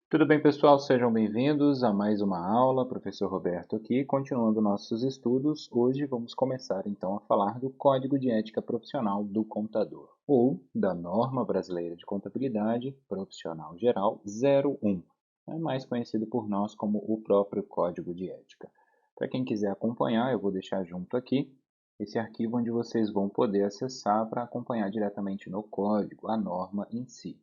Tudo bem, pessoal? Sejam bem-vindos a mais uma aula. Professor Roberto aqui, continuando nossos estudos. Hoje vamos começar então a falar do Código de Ética Profissional do Contador, ou da Norma Brasileira de Contabilidade Profissional Geral 01, mais conhecido por nós como o próprio Código de Ética. Para quem quiser acompanhar, eu vou deixar junto aqui esse arquivo onde vocês vão poder acessar para acompanhar diretamente no código, a norma em si.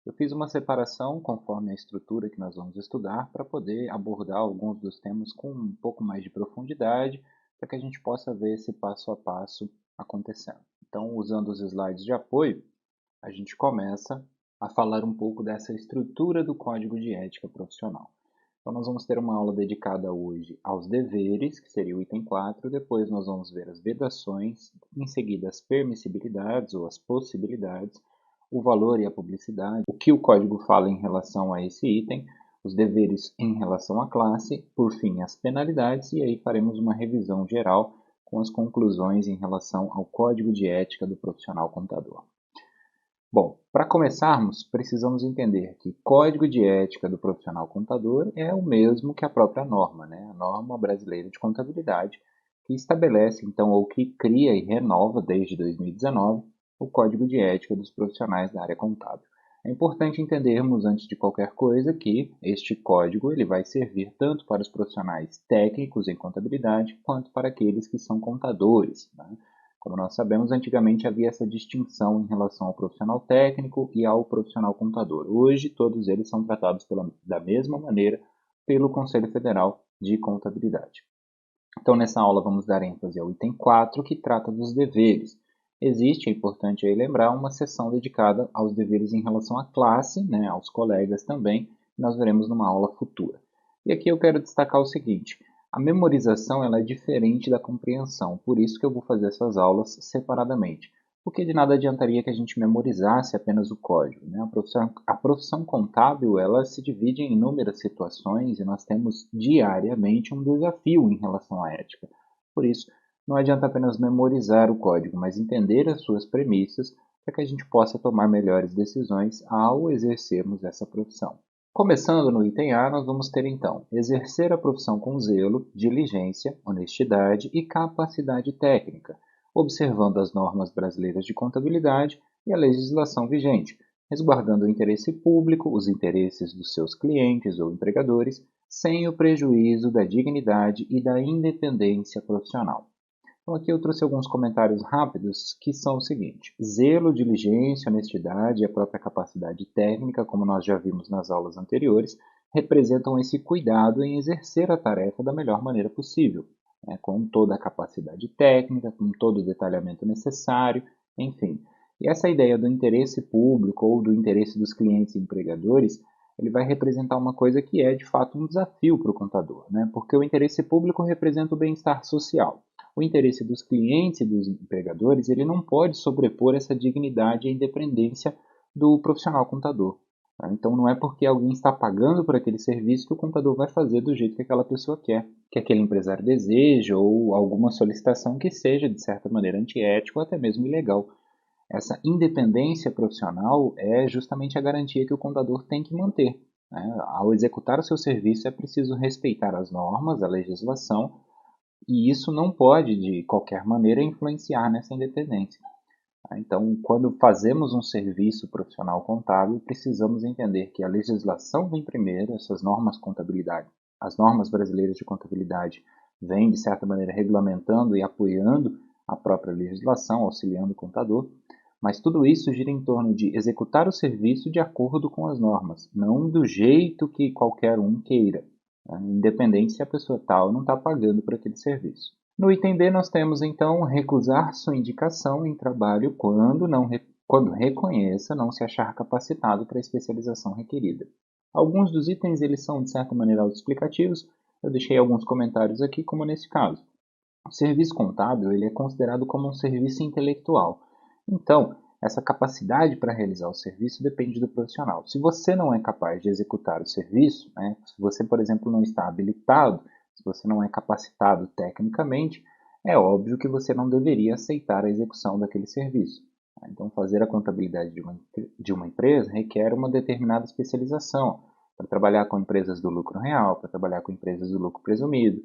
Eu fiz uma separação conforme a estrutura que nós vamos estudar para poder abordar alguns dos temas com um pouco mais de profundidade, para que a gente possa ver esse passo a passo acontecendo. Então, usando os slides de apoio, a gente começa a falar um pouco dessa estrutura do Código de Ética Profissional. Então, nós vamos ter uma aula dedicada hoje aos deveres, que seria o item 4, depois nós vamos ver as vedações, em seguida as permissibilidades ou as possibilidades, o valor e a publicidade, o que o código fala em relação a esse item, os deveres em relação à classe, por fim as penalidades, e aí faremos uma revisão geral com as conclusões em relação ao Código de Ética do Profissional Contador. Bom, para começarmos, precisamos entender que Código de Ética do Profissional Contador é o mesmo que a própria norma, né? A Norma Brasileira de Contabilidade, que estabelece, então, ou que cria e renova desde 2019 o Código de Ética dos Profissionais da área contábil. É importante entendermos, antes de qualquer coisa, que este código ele vai servir tanto para os profissionais técnicos em contabilidade, quanto para aqueles que são contadores, né? Como nós sabemos, antigamente havia essa distinção em relação ao profissional técnico e ao profissional contador. Hoje, todos eles são tratados da mesma maneira pelo Conselho Federal de Contabilidade. Então, nessa aula, vamos dar ênfase ao item 4, que trata dos deveres. Existe, é importante aí lembrar, uma seção dedicada aos deveres em relação à classe, né, aos colegas também, que nós veremos numa aula futura. E aqui eu quero destacar o seguinte: a memorização ela é diferente da compreensão, por isso que eu vou fazer essas aulas separadamente. Porque de nada adiantaria que a gente memorizasse apenas o código, né? A profissão contábil ela se divide em inúmeras situações e nós temos diariamente um desafio em relação à ética. Por isso, não adianta apenas memorizar o código, mas entender as suas premissas para que a gente possa tomar melhores decisões ao exercermos essa profissão. Começando no item A, nós vamos ter então exercer a profissão com zelo, diligência, honestidade e capacidade técnica, observando as normas brasileiras de contabilidade e a legislação vigente, resguardando o interesse público, os interesses dos seus clientes ou empregadores, sem o prejuízo da dignidade e da independência profissional. Então aqui eu trouxe alguns comentários rápidos que são o seguinte: zelo, diligência, honestidade e a própria capacidade técnica, como nós já vimos nas aulas anteriores, representam esse cuidado em exercer a tarefa da melhor maneira possível, né, com toda a capacidade técnica, com todo o detalhamento necessário, enfim. E essa ideia do interesse público ou do interesse dos clientes e empregadores, ele vai representar uma coisa que é de fato um desafio para o contador, né, porque o interesse público representa o bem-estar social. O interesse dos clientes e dos empregadores ele não pode sobrepor essa dignidade e independência do profissional contador. Tá? Então, não é porque alguém está pagando por aquele serviço que o contador vai fazer do jeito que aquela pessoa quer, que aquele empresário deseja, ou alguma solicitação que seja, de certa maneira, antiética ou até mesmo ilegal. Essa independência profissional é justamente a garantia que o contador tem que manter, né? Ao executar o seu serviço, é preciso respeitar as normas, a legislação, e isso não pode, de qualquer maneira, influenciar nessa independência. Tá? Então, quando fazemos um serviço profissional contábil, precisamos entender que a legislação vem primeiro, essas normas contabilidade, as normas brasileiras de contabilidade vêm, de certa maneira, regulamentando e apoiando a própria legislação, auxiliando o contador, mas tudo isso gira em torno de executar o serviço de acordo com as normas, não do jeito que qualquer um queira, né? Independente se a pessoa está ou não está pagando por aquele serviço. No item B, nós temos então recusar sua indicação em trabalho quando reconheça não se achar capacitado para a especialização requerida. Alguns dos itens eles são de certa maneira autoexplicativos, eu deixei alguns comentários aqui, como nesse caso. O serviço contábil ele é considerado como um serviço intelectual. Então, essa capacidade para realizar o serviço depende do profissional. Se você não é capaz de executar o serviço, né, se você, por exemplo, não está habilitado, se você não é capacitado tecnicamente, é óbvio que você não deveria aceitar a execução daquele serviço. Então, fazer a contabilidade de uma empresa requer uma determinada especialização. para trabalhar com empresas do lucro real, para trabalhar com empresas do lucro presumido,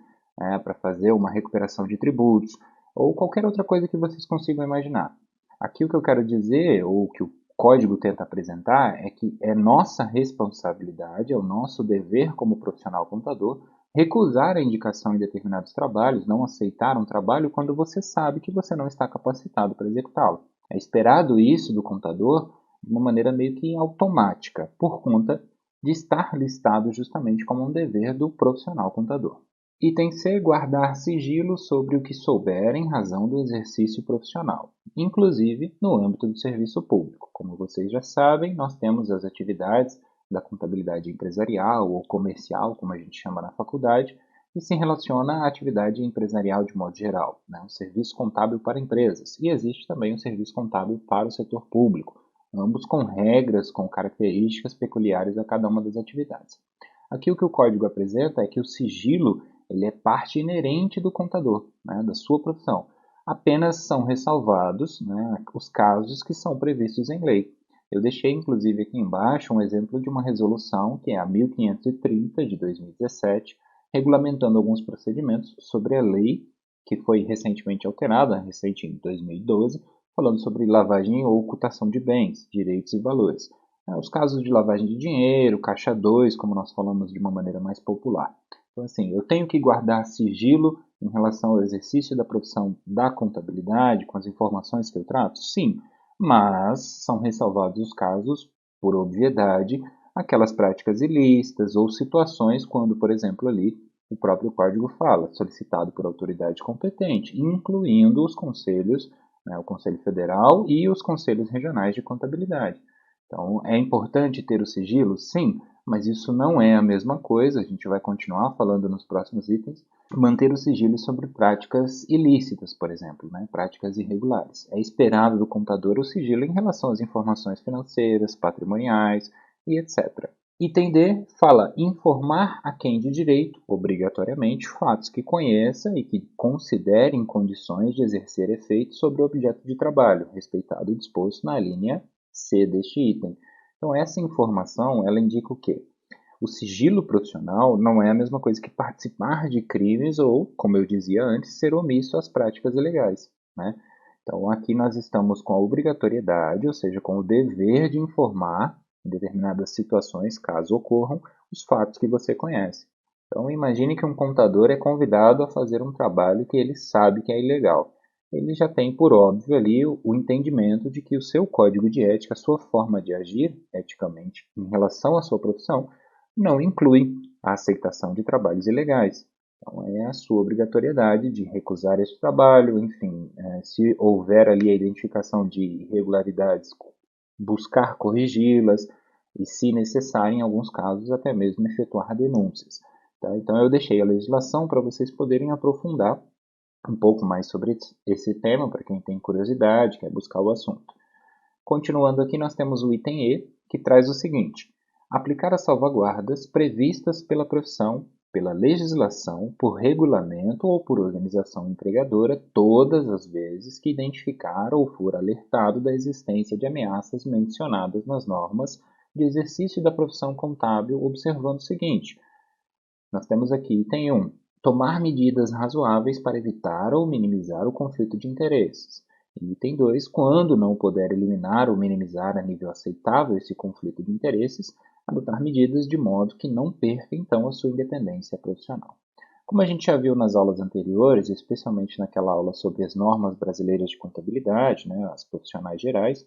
para fazer uma recuperação de tributos, ou qualquer outra coisa que vocês consigam imaginar. Aqui o que eu quero dizer, ou o que o código tenta apresentar, é que é nossa responsabilidade, é o nosso dever como profissional contador, recusar a indicação em determinados trabalhos, não aceitar um trabalho quando você sabe que você não está capacitado para executá-lo. É esperado isso do contador de uma maneira meio que automática, por conta de estar listado justamente como um dever do profissional contador. Item C. Guardar sigilo sobre o que souber em razão do exercício profissional, inclusive no âmbito do serviço público. Como vocês já sabem, nós temos as atividades da contabilidade empresarial ou comercial, como a gente chama na faculdade, e se relaciona à atividade empresarial de modo geral, né? O serviço contábil para empresas. E existe também o serviço contábil para o setor público, ambos com regras, com características peculiares a cada uma das atividades. Aqui o que o código apresenta é que o sigilo ele é parte inerente do contador, né, da sua profissão. Apenas são ressalvados, né, os casos que são previstos em lei. Eu deixei, inclusive, aqui embaixo um exemplo de uma resolução, que é a 1530 de 2017, regulamentando alguns procedimentos sobre a lei que foi recentemente alterada, recente em 2012, falando sobre lavagem ou ocultação de bens, direitos e valores. Os casos de lavagem de dinheiro, caixa 2, como nós falamos de uma maneira mais popular. Então, assim, eu tenho que guardar sigilo em relação ao exercício da profissão da contabilidade, com as informações que eu trato? Sim, mas são ressalvados os casos, por obviedade, aquelas práticas ilícitas ou situações quando, por exemplo, ali o próprio código fala, solicitado por autoridade competente, incluindo os conselhos, né, o Conselho Federal e os conselhos regionais de contabilidade. Então, é importante ter o sigilo? Sim, mas isso não é a mesma coisa, a gente vai continuar falando nos próximos itens, manter o sigilo sobre práticas ilícitas, por exemplo, né? Práticas irregulares. É esperado do contador o sigilo em relação às informações financeiras, patrimoniais e etc. Item D fala informar a quem de direito, obrigatoriamente, fatos que conheça e que considere em condições de exercer efeito sobre o objeto de trabalho, respeitado o disposto na linha C deste item. Então, essa informação, ela indica o quê? O sigilo profissional não é a mesma coisa que participar de crimes ou, como eu dizia antes, ser omisso às práticas ilegais, né? Então, aqui nós estamos com a obrigatoriedade, ou seja, com o dever de informar em determinadas situações, caso ocorram, os fatos que você conhece. Então, imagine que um contador é convidado a fazer um trabalho que ele sabe que é ilegal. Ele já tem, por óbvio, ali o entendimento de que o seu código de ética, a sua forma de agir eticamente em relação à sua profissão, não inclui a aceitação de trabalhos ilegais. Então, é a sua obrigatoriedade de recusar esse trabalho, enfim, se houver ali a identificação de irregularidades, buscar corrigi-las e, se necessário, em alguns casos, até mesmo efetuar denúncias. Tá? Então, eu deixei a legislação para vocês poderem aprofundar um pouco mais sobre esse tema, para quem tem curiosidade, quer buscar o assunto. Continuando aqui, nós temos o item E, que traz o seguinte: aplicar as salvaguardas previstas pela profissão, pela legislação, por regulamento ou por organização empregadora todas as vezes que identificar ou for alertado da existência de ameaças mencionadas nas normas de exercício da profissão contábil, observando o seguinte. Nós temos aqui item 1. Tomar medidas razoáveis para evitar ou minimizar o conflito de interesses. Item 2. Quando não puder eliminar ou minimizar a nível aceitável esse conflito de interesses, adotar medidas de modo que não perca, então, a sua independência profissional. Como a gente já viu nas aulas anteriores, especialmente naquela aula sobre as normas brasileiras de contabilidade, né, as profissionais gerais,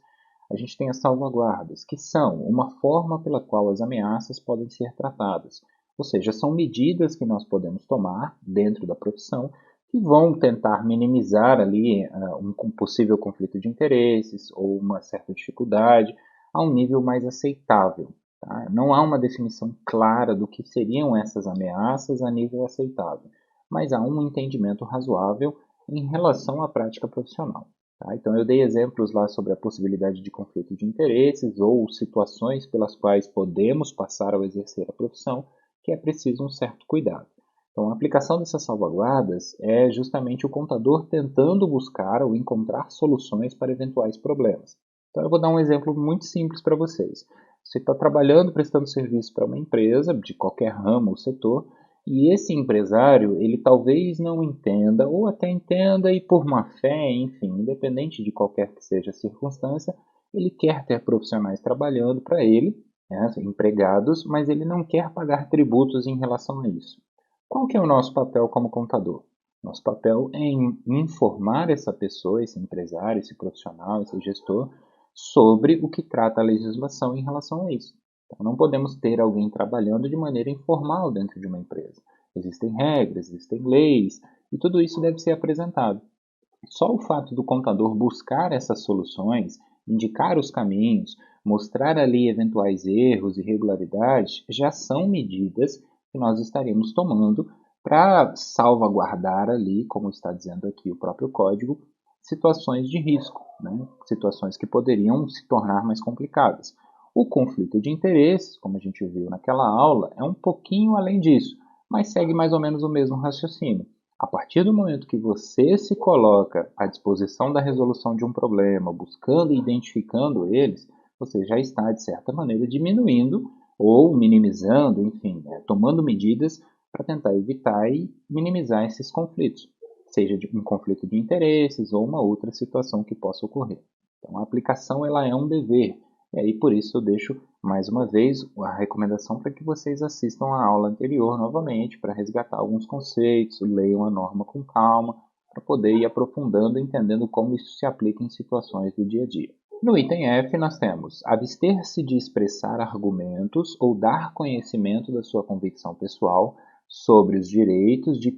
a gente tem as salvaguardas, que são uma forma pela qual as ameaças podem ser tratadas. Ou seja, são medidas que nós podemos tomar dentro da profissão que vão tentar minimizar ali um possível conflito de interesses ou uma certa dificuldade a um nível mais aceitável. Tá? Não há uma definição clara do que seriam essas ameaças a nível aceitável, mas há um entendimento razoável em relação à prática profissional. Tá? Então, eu dei exemplos lá sobre a possibilidade de conflito de interesses ou situações pelas quais podemos passar ao exercer a profissão, que é preciso um certo cuidado. Então, a aplicação dessas salvaguardas é justamente o contador tentando buscar ou encontrar soluções para eventuais problemas. Então, eu vou dar um exemplo muito simples para vocês. Você está trabalhando, prestando serviço para uma empresa, de qualquer ramo ou setor, e esse empresário, ele talvez não entenda, ou até entenda e por má fé, enfim, independente de qualquer que seja a circunstância, ele quer ter profissionais trabalhando para ele, né, empregados, mas ele não quer pagar tributos em relação a isso. Qual que é o nosso papel como contador? Nosso papel é informar essa pessoa, esse empresário, esse profissional, esse gestor, sobre o que trata a legislação em relação a isso. Então, não podemos ter alguém trabalhando de maneira informal dentro de uma empresa. Existem regras, existem leis, e tudo isso deve ser apresentado. Só o fato do contador buscar essas soluções, indicar os caminhos, mostrar ali eventuais erros e irregularidades, já são medidas que nós estaremos tomando para salvaguardar ali, como está dizendo aqui o próprio código, situações de risco, né? Situações que poderiam se tornar mais complicadas. O conflito de interesses, como a gente viu naquela aula, é um pouquinho além disso, mas segue mais ou menos o mesmo raciocínio. A partir do momento que você se coloca à disposição da resolução de um problema, buscando e identificando eles, você já está, de certa maneira, diminuindo ou minimizando, enfim, tomando medidas para tentar evitar e minimizar esses conflitos, seja um conflito de interesses ou uma outra situação que possa ocorrer. Então, a aplicação ela é um dever, e aí por isso eu deixo mais uma vez a recomendação para que vocês assistam a aula anterior novamente para resgatar alguns conceitos, leiam a norma com calma, para poder ir aprofundando e entendendo como isso se aplica em situações do dia a dia. No item F, nós temos abster-se de expressar argumentos ou dar conhecimento da sua convicção pessoal sobre os direitos de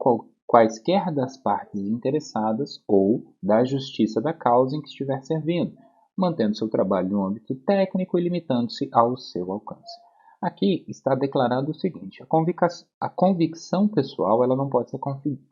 quaisquer das partes interessadas ou da justiça da causa em que estiver servindo, mantendo seu trabalho no âmbito técnico e limitando-se ao seu alcance. Aqui está declarado o seguinte: a convicção pessoal ela não pode ser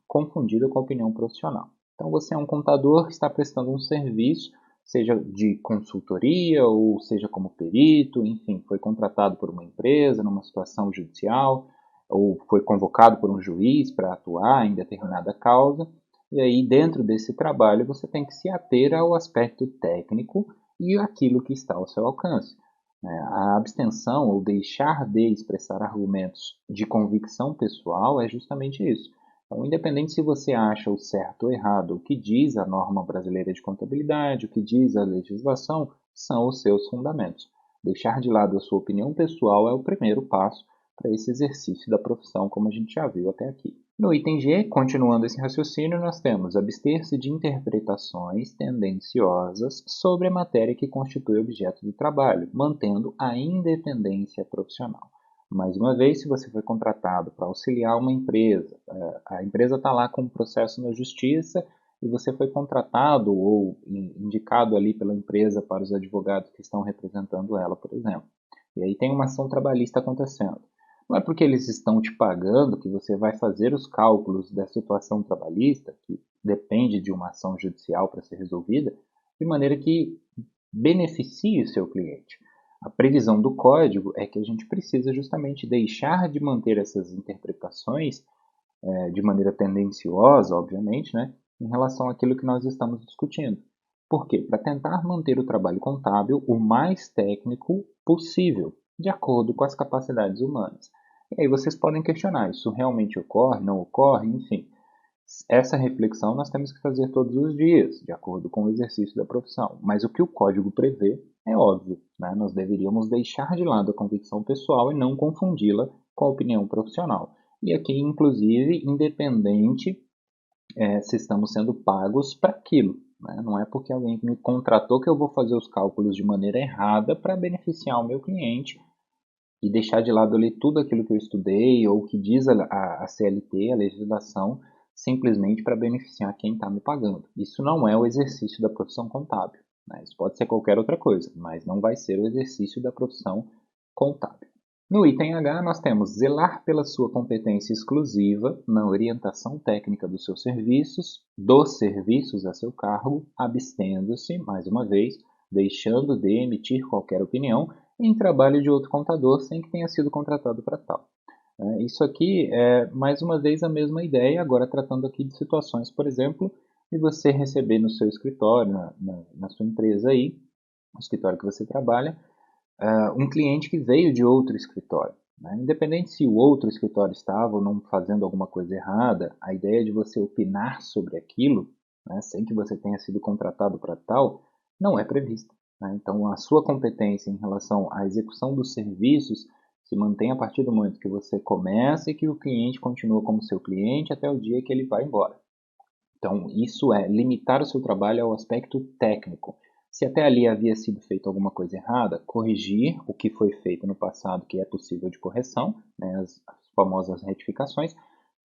confundida com a opinião profissional. Então, você é um contador que está prestando um serviço, seja de consultoria ou seja como perito, enfim, foi contratado por uma empresa numa situação judicial ou foi convocado por um juiz para atuar em determinada causa. E aí, dentro desse trabalho, você tem que se ater ao aspecto técnico e aquilo que está ao seu alcance. A abstenção ou deixar de expressar argumentos de convicção pessoal é justamente isso. Então, independente se você acha o certo ou errado, o que diz a norma brasileira de contabilidade, o que diz a legislação, são os seus fundamentos. Deixar de lado a sua opinião pessoal é o primeiro passo para esse exercício da profissão, como a gente já viu até aqui. No item G, continuando esse raciocínio, nós temos abster-se de interpretações tendenciosas sobre a matéria que constitui objeto do trabalho, mantendo a independência profissional. Mais uma vez, se você foi contratado para auxiliar uma empresa, a empresa está lá com um processo na justiça e você foi contratado ou indicado ali pela empresa para os advogados que estão representando ela, por exemplo. E aí tem uma ação trabalhista acontecendo. Não é porque eles estão te pagando que você vai fazer os cálculos da situação trabalhista, que depende de uma ação judicial para ser resolvida, de maneira que beneficie o seu cliente. A previsão do código é que a gente precisa justamente deixar de manter essas interpretações de maneira tendenciosa, obviamente, né, em relação àquilo que nós estamos discutindo. Por quê? Para tentar manter o trabalho contábil o mais técnico possível, de acordo com as capacidades humanas. E aí vocês podem questionar, isso realmente ocorre, não ocorre, enfim. Essa reflexão nós temos que fazer todos os dias, de acordo com o exercício da profissão. Mas o que o código prevê é óbvio, né? Nós deveríamos deixar de lado a convicção pessoal e não confundi-la com a opinião profissional. E aqui, inclusive, independente se estamos sendo pagos para aquilo. Né? Não é porque alguém me contratou que eu vou fazer os cálculos de maneira errada para beneficiar o meu cliente e deixar de lado ali tudo aquilo que eu estudei ou que diz a CLT, a legislação, simplesmente para beneficiar quem está me pagando. Isso não é o exercício da profissão contábil. Né? Isso pode ser qualquer outra coisa, mas não vai ser o exercício da profissão contábil. No item H, nós temos zelar pela sua competência exclusiva na orientação técnica dos serviços a seu cargo, abstendo-se, mais uma vez, deixando de emitir qualquer opinião em trabalho de outro contador sem que tenha sido contratado para tal. Isso aqui é, mais uma vez, a mesma ideia, agora tratando aqui de situações, por exemplo, de você receber no seu escritório, na sua empresa aí, no escritório que você trabalha, um cliente que veio de outro escritório, né? Independente se o outro escritório estava ou não fazendo alguma coisa errada, a ideia de você opinar sobre aquilo, né, sem que você tenha sido contratado para tal, não é prevista, né? Então, a sua competência em relação à execução dos serviços se mantém a partir do momento que você começa e que o cliente continua como seu cliente até o dia que ele vai embora. Então, isso é limitar o seu trabalho ao aspecto técnico. Se até ali havia sido feito alguma coisa errada, corrigir o que foi feito no passado, que é possível de correção, né, as famosas retificações,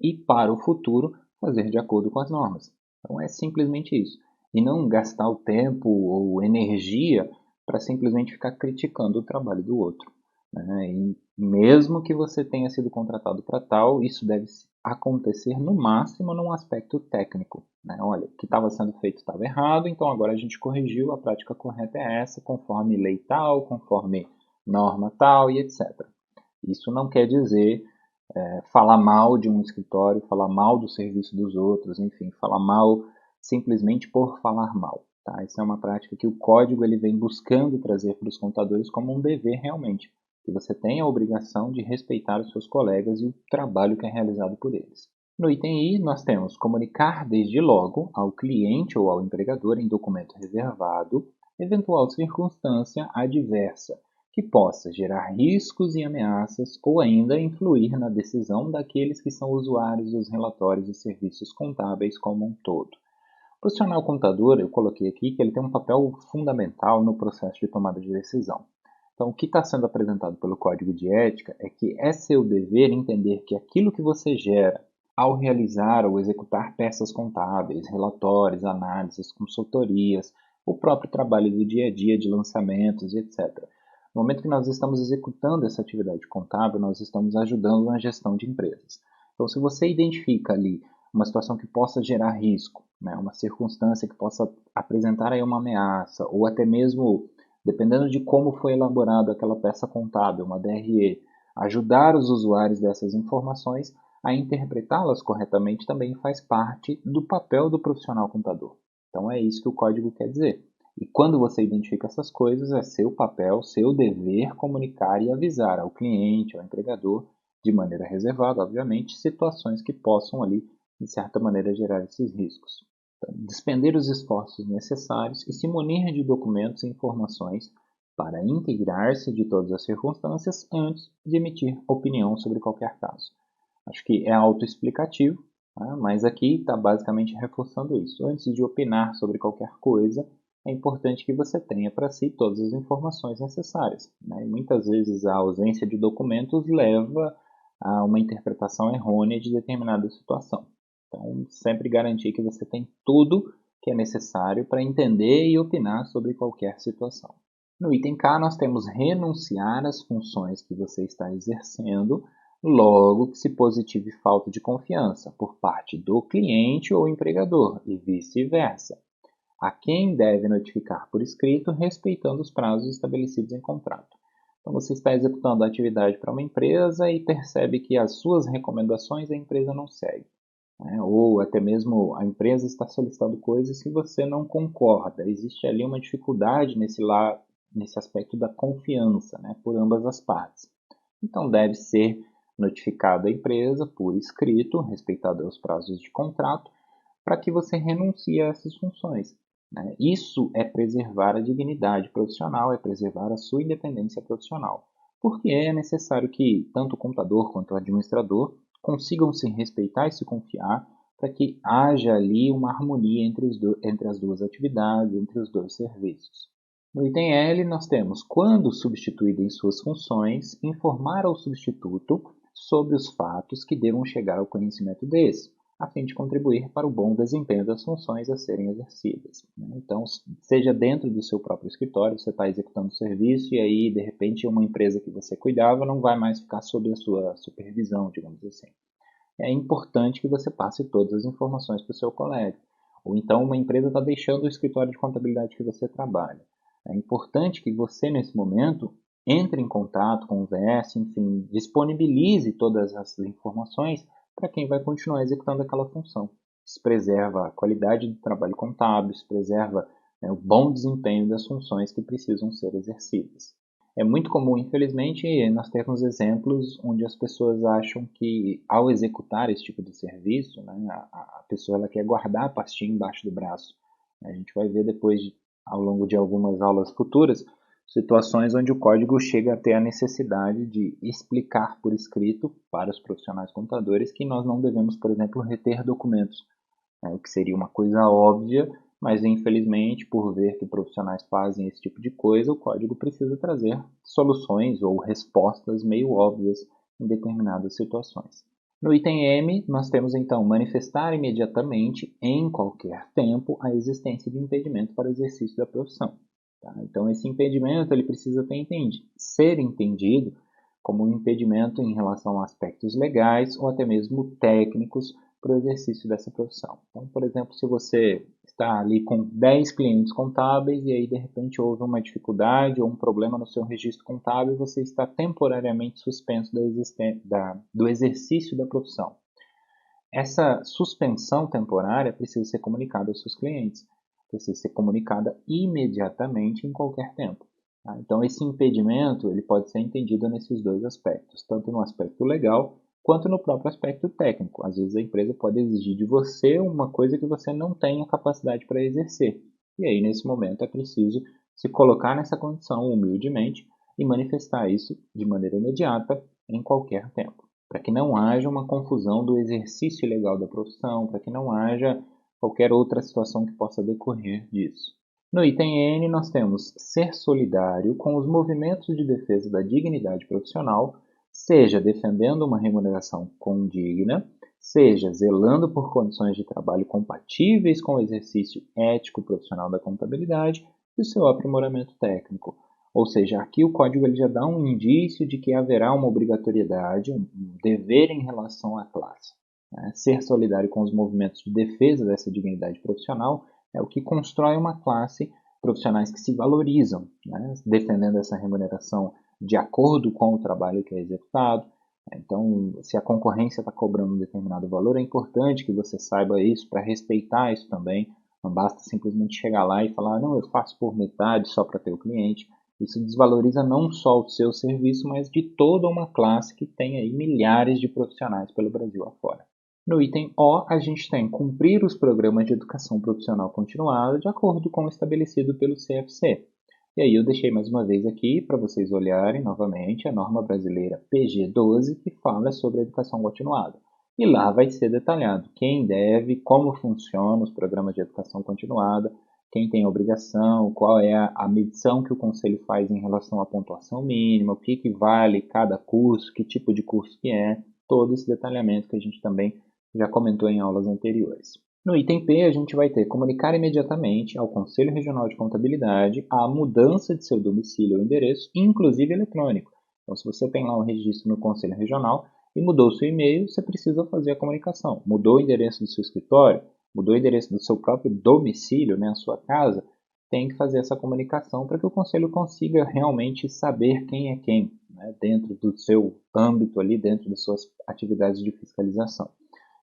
e para o futuro fazer de acordo com as normas. Então, é simplesmente isso. E não gastar o tempo ou energia para simplesmente ficar criticando o trabalho do outro, né? E mesmo que você tenha sido contratado para tal, isso deve acontecer no máximo num aspecto técnico, né? Olha, o que estava sendo feito estava errado, então agora a gente corrigiu, a prática correta é essa, conforme lei tal, conforme norma tal e etc. Isso não quer dizer falar mal de um escritório, falar mal do serviço dos outros, enfim, falar mal simplesmente por falar mal. Tá? Essa é uma prática que o código ele vem buscando trazer para os contadores como um dever realmente, que você tem a obrigação de respeitar os seus colegas e o trabalho que é realizado por eles. No item I, nós temos comunicar desde logo ao cliente ou ao empregador em documento reservado eventual circunstância adversa que possa gerar riscos e ameaças ou ainda influir na decisão daqueles que são usuários dos relatórios e serviços contábeis como um todo. O profissional contador, eu coloquei aqui que ele tem um papel fundamental no processo de tomada de decisão. Então, o que está sendo apresentado pelo Código de Ética é que é seu dever entender que aquilo que você gera ao realizar ou executar peças contábeis, relatórios, análises, consultorias, o próprio trabalho do dia a dia de lançamentos, etc. No momento que nós estamos executando essa atividade contábil, nós estamos ajudando na gestão de empresas. Então, se você identifica ali uma situação que possa gerar risco, né, uma circunstância que possa apresentar aí uma ameaça, ou até mesmo, dependendo de como foi elaborada aquela peça contábil, uma DRE, ajudar os usuários dessas informações a interpretá-las corretamente também faz parte do papel do profissional contador. Então é isso que o código quer dizer. E quando você identifica essas coisas, é seu papel, seu dever comunicar e avisar ao cliente, ao empregador, de maneira reservada, obviamente, situações que possam ali, de certa maneira, gerar esses riscos. Então, despender os esforços necessários e se munir de documentos e informações para integrar-se de todas as circunstâncias antes de emitir opinião sobre qualquer caso. Acho que é autoexplicativo, tá? Mas aqui está basicamente reforçando isso. Antes de opinar sobre qualquer coisa, é importante que você tenha para si todas as informações necessárias, né? E muitas vezes a ausência de documentos leva a uma interpretação errônea de determinada situação. Então, sempre garantir que você tem tudo que é necessário para entender e opinar sobre qualquer situação. No item K, nós temos renunciar às funções que você está exercendo logo que se positive falta de confiança por parte do cliente ou empregador e vice-versa, a quem deve notificar por escrito, respeitando os prazos estabelecidos em contrato. Então, você está executando a atividade para uma empresa e percebe que as suas recomendações a empresa não segue, né? Ou até mesmo a empresa está solicitando coisas que você não concorda. Existe ali uma dificuldade nesse aspecto da confiança, né, por ambas as partes. Então, deve ser notificada a empresa por escrito, respeitado os prazos de contrato, para que você renuncie a essas funções, né? Isso é preservar a dignidade profissional, é preservar a sua independência profissional, porque é necessário que tanto o contador quanto o administrador consigam se respeitar e se confiar para que haja ali uma harmonia entre as duas atividades, entre os dois serviços. No item L, nós temos, quando substituído em suas funções, informar ao substituto sobre os fatos que devam chegar ao conhecimento desse, a fim de contribuir para o bom desempenho das funções a serem exercidas. Então, seja dentro do seu próprio escritório, você está executando o serviço e aí, de repente, uma empresa que você cuidava não vai mais ficar sob a sua supervisão, digamos assim. É importante que você passe todas as informações para o seu colega. Ou então uma empresa está deixando o escritório de contabilidade que você trabalha. É importante que você, nesse momento, entre em contato, converse, enfim, disponibilize todas essas informações para quem vai continuar executando aquela função. Isso preserva a qualidade do trabalho contábil, isso preserva, né, o bom desempenho das funções que precisam ser exercidas. É muito comum, infelizmente, nós termos exemplos onde as pessoas acham que, ao executar esse tipo de serviço, né, a pessoa ela quer guardar a pastinha embaixo do braço. A gente vai ver depois, ao longo de algumas aulas futuras, situações onde o código chega a ter a necessidade de explicar por escrito para os profissionais contadores que nós não devemos, por exemplo, reter documentos, né, o que seria uma coisa óbvia, mas infelizmente, por ver que profissionais fazem esse tipo de coisa, o código precisa trazer soluções ou respostas meio óbvias em determinadas situações. No item M, nós temos então manifestar imediatamente, em qualquer tempo, a existência de impedimento para o exercício da profissão. Tá? Então, esse impedimento ele precisa ser entendido como um impedimento em relação a aspectos legais ou até mesmo técnicos para o exercício dessa profissão. Então, por exemplo, se você está ali com 10 clientes contábeis e aí de repente houve uma dificuldade ou um problema no seu registro contábil, você está temporariamente suspenso do exercício da profissão. Essa suspensão temporária precisa ser comunicada aos seus clientes, precisa ser comunicada imediatamente em qualquer tempo. Tá? Então, esse impedimento ele pode ser entendido nesses dois aspectos, tanto no aspecto legal quanto no próprio aspecto técnico. Às vezes a empresa pode exigir de você uma coisa que você não tem a capacidade para exercer. E aí, nesse momento, é preciso se colocar nessa condição humildemente e manifestar isso de maneira imediata em qualquer tempo, para que não haja uma confusão do exercício ilegal da profissão, para que não haja qualquer outra situação que possa decorrer disso. No item N, nós temos ser solidário com os movimentos de defesa da dignidade profissional, seja defendendo uma remuneração condigna, seja zelando por condições de trabalho compatíveis com o exercício ético profissional da contabilidade e o seu aprimoramento técnico. Ou seja, aqui o código ele já dá um indício de que haverá uma obrigatoriedade, um dever em relação à classe. Né? Ser solidário com os movimentos de defesa dessa dignidade profissional é o que constrói uma classe profissionais que se valorizam, né? Defendendo essa remuneração de acordo com o trabalho que é executado. Então, se a concorrência está cobrando um determinado valor, é importante que você saiba isso para respeitar isso também. Não basta simplesmente chegar lá e falar, não, eu faço por metade só para ter o cliente. Isso desvaloriza não só o seu serviço, mas de toda uma classe que tem aí milhares de profissionais pelo Brasil afora. No item O, a gente tem cumprir os programas de educação profissional continuada de acordo com o estabelecido pelo CFC. E aí eu deixei mais uma vez aqui para vocês olharem novamente a norma brasileira PG 12, que fala sobre a educação continuada. E lá vai ser detalhado quem deve, como funcionam os programas de educação continuada, quem tem obrigação, qual é a medição que o conselho faz em relação à pontuação mínima, o que vale cada curso, que tipo de curso que é, todo esse detalhamento que a gente também já comentou em aulas anteriores. No item P, a gente vai ter comunicar imediatamente ao Conselho Regional de Contabilidade a mudança de seu domicílio ou endereço, inclusive eletrônico. Então, se você tem lá um registro no Conselho Regional e mudou seu e-mail, você precisa fazer a comunicação. Mudou o endereço do seu escritório, mudou o endereço do seu próprio domicílio, né, a sua casa, tem que fazer essa comunicação para que o Conselho consiga realmente saber quem é quem, né, dentro do seu âmbito ali, dentro das suas atividades de fiscalização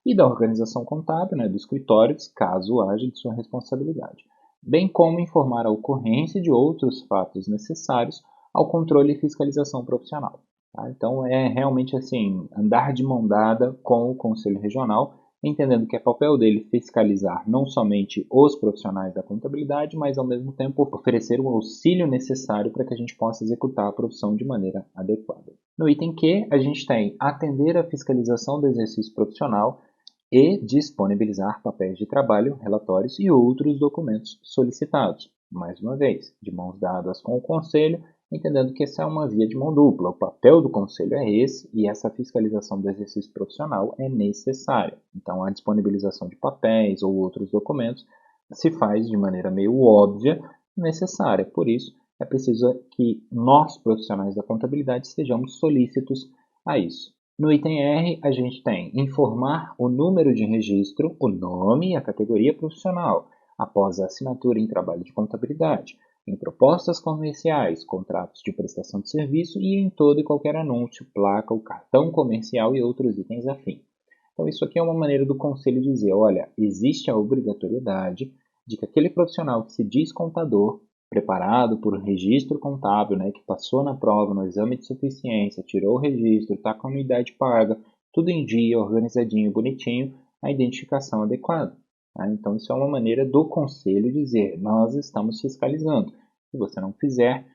e da organização contábil, né, do escritório, caso haja de sua responsabilidade, bem como informar a ocorrência de outros fatos necessários ao controle e fiscalização profissional. Tá? Então, é realmente assim, andar de mão dada com o Conselho Regional, entendendo que é papel dele fiscalizar não somente os profissionais da contabilidade, mas ao mesmo tempo oferecer o auxílio necessário para que a gente possa executar a profissão de maneira adequada. No item Q, a gente tem atender à fiscalização do exercício profissional e disponibilizar papéis de trabalho, relatórios e outros documentos solicitados. Mais uma vez, de mãos dadas com o Conselho, entendendo que essa é uma via de mão dupla. O papel do Conselho é esse e essa fiscalização do exercício profissional é necessária. Então, a disponibilização de papéis ou outros documentos se faz de maneira meio óbvia, necessária. Por isso, é preciso que nós, profissionais da contabilidade, sejamos solícitos a isso. No item R, a gente tem informar o número de registro, o nome e a categoria profissional, após a assinatura em trabalho de contabilidade, em propostas comerciais, contratos de prestação de serviço e em todo e qualquer anúncio, placa, o cartão comercial e outros itens afins. Então, isso aqui é uma maneira do conselho dizer, olha, existe a obrigatoriedade de que aquele profissional que se diz contador preparado por registro contábil, né, que passou na prova, no exame de suficiência, tirou o registro, está com a anuidade paga, tudo em dia, organizadinho, bonitinho, a identificação adequada. Tá? Então, isso é uma maneira do conselho dizer, nós estamos fiscalizando. Se você não fizer,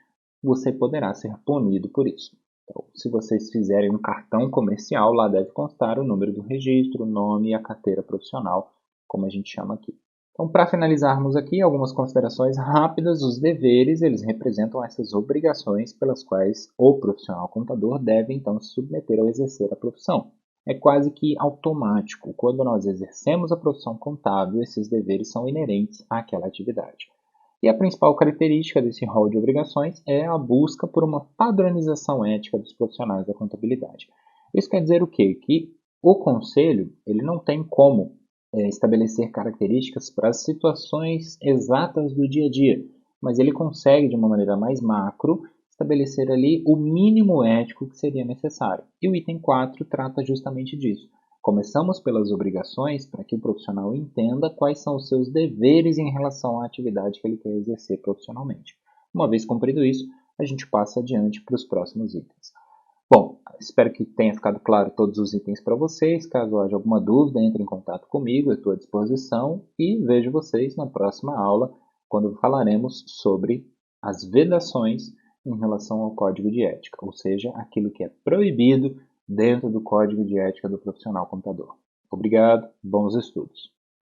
você poderá ser punido por isso. Então, se vocês fizerem um cartão comercial, lá deve constar o número do registro, o nome e a carteira profissional, como a gente chama aqui. Então, para finalizarmos aqui, algumas considerações rápidas. Os deveres, eles representam essas obrigações pelas quais o profissional contador deve, então, se submeter ao exercer a profissão. É quase que automático. Quando nós exercemos a profissão contábil, esses deveres são inerentes àquela atividade. E a principal característica desse rol de obrigações é a busca por uma padronização ética dos profissionais da contabilidade. Isso quer dizer o quê? Que o conselho ele não tem como estabelecer características para as situações exatas do dia a dia, mas ele consegue, de uma maneira mais macro, estabelecer ali o mínimo ético que seria necessário. E o item 4 trata justamente disso. Começamos pelas obrigações para que o profissional entenda quais são os seus deveres em relação à atividade que ele quer exercer profissionalmente. Uma vez cumprido isso, a gente passa adiante para os próximos itens. Bom, espero que tenha ficado claro todos os itens para vocês. Caso haja alguma dúvida, entre em contato comigo, eu estou à disposição e vejo vocês na próxima aula, quando falaremos sobre as vedações em relação ao código de ética, ou seja, aquilo que é proibido dentro do código de ética do profissional contador. Obrigado, bons estudos.